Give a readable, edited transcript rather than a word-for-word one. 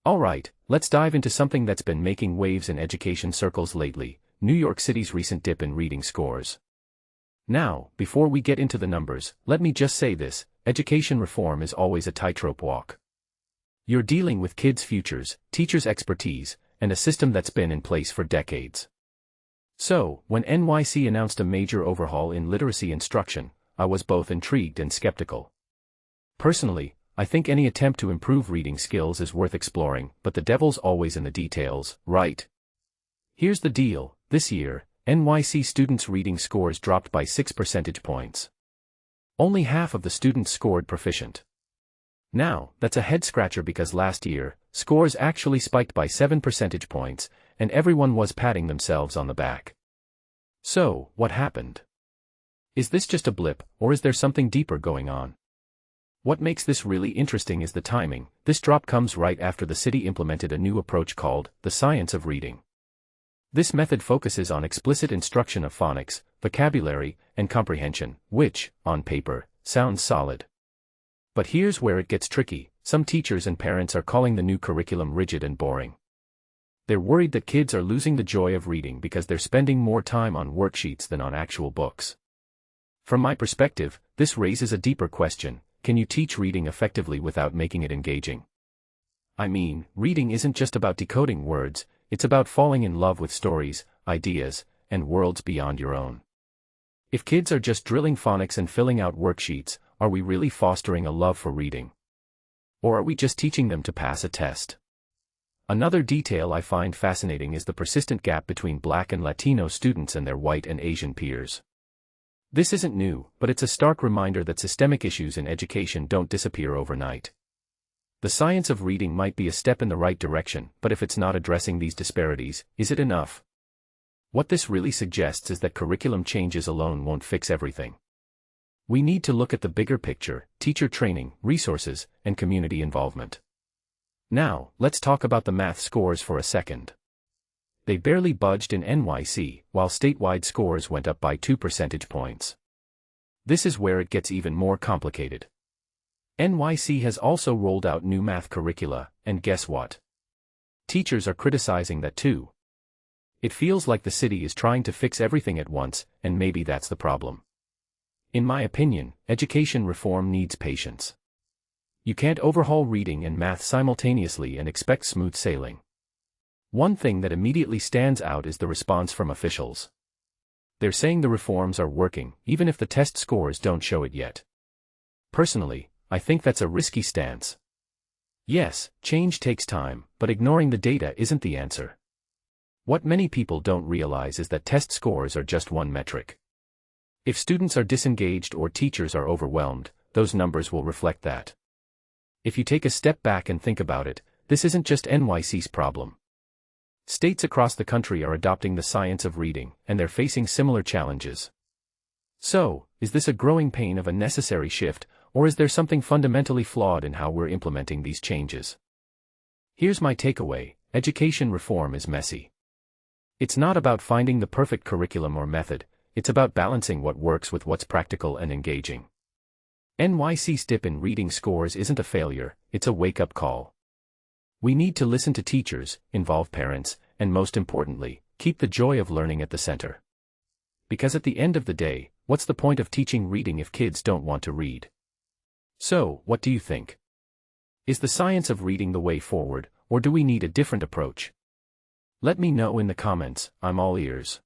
Alright, let's dive into something that's been making waves in education circles lately: New York City's recent dip in reading scores. Now, before we get into the numbers, let me just say this: education reform is always a tightrope walk. You're dealing with kids' futures, teachers' expertise, and a system that's been in place for decades. So, when NYC announced a major overhaul in literacy instruction, I was both intrigued and skeptical. Personally, I think any attempt to improve reading skills is worth exploring, but the devil's always in the details, right? Here's the deal: this year, NYC students' reading scores dropped by 6 percentage points. Only half of the students scored proficient. Now, that's a head-scratcher because last year, scores actually spiked by 7 percentage points, and everyone was patting themselves on the back. So, what happened? Is this just a blip, or is there something deeper going on? What makes this really interesting is the timing. This drop comes right after the city implemented a new approach called the science of reading. This method focuses on explicit instruction of phonics, vocabulary, and comprehension, which, on paper, sounds solid. But here's where it gets tricky: some teachers and parents are calling the new curriculum rigid and boring. They're worried that kids are losing the joy of reading because they're spending more time on worksheets than on actual books. From my perspective, this raises a deeper question: can you teach reading effectively without making it engaging? I mean, reading isn't just about decoding words, it's about falling in love with stories, ideas, and worlds beyond your own. If kids are just drilling phonics and filling out worksheets, are we really fostering a love for reading? Or are we just teaching them to pass a test? Another detail I find fascinating is the persistent gap between Black and Latino students and their white and Asian peers. This isn't new, but it's a stark reminder that systemic issues in education don't disappear overnight. The science of reading might be a step in the right direction, but if it's not addressing these disparities, is it enough? What this really suggests is that curriculum changes alone won't fix everything. We need to look at the bigger picture: teacher training, resources, and community involvement. Now, let's talk about the math scores for a second. They barely budged in NYC, while statewide scores went up by 2 percentage points. This is where it gets even more complicated. NYC has also rolled out new math curricula, and guess what? Teachers are criticizing that too. It feels like the city is trying to fix everything at once, and maybe that's the problem. In my opinion, education reform needs patience. You can't overhaul reading and math simultaneously and expect smooth sailing. One thing that immediately stands out is the response from officials. They're saying the reforms are working, even if the test scores don't show it yet. Personally, I think that's a risky stance. Yes, change takes time, but ignoring the data isn't the answer. What many people don't realize is that test scores are just one metric. If students are disengaged or teachers are overwhelmed, those numbers will reflect that. If you take a step back and think about it, this isn't just NYC's problem. States across the country are adopting the science of reading, and they're facing similar challenges. So, is this a growing pain of a necessary shift, or is there something fundamentally flawed in how we're implementing these changes? Here's my takeaway: education reform is messy. It's not about finding the perfect curriculum or method, it's about balancing what works with what's practical and engaging. NYC's dip in reading scores isn't a failure, it's a wake-up call. We need to listen to teachers, involve parents, and most importantly, keep the joy of learning at the center. Because at the end of the day, what's the point of teaching reading if kids don't want to read? So, what do you think? Is the science of reading the way forward, or do we need a different approach? Let me know in the comments, I'm all ears.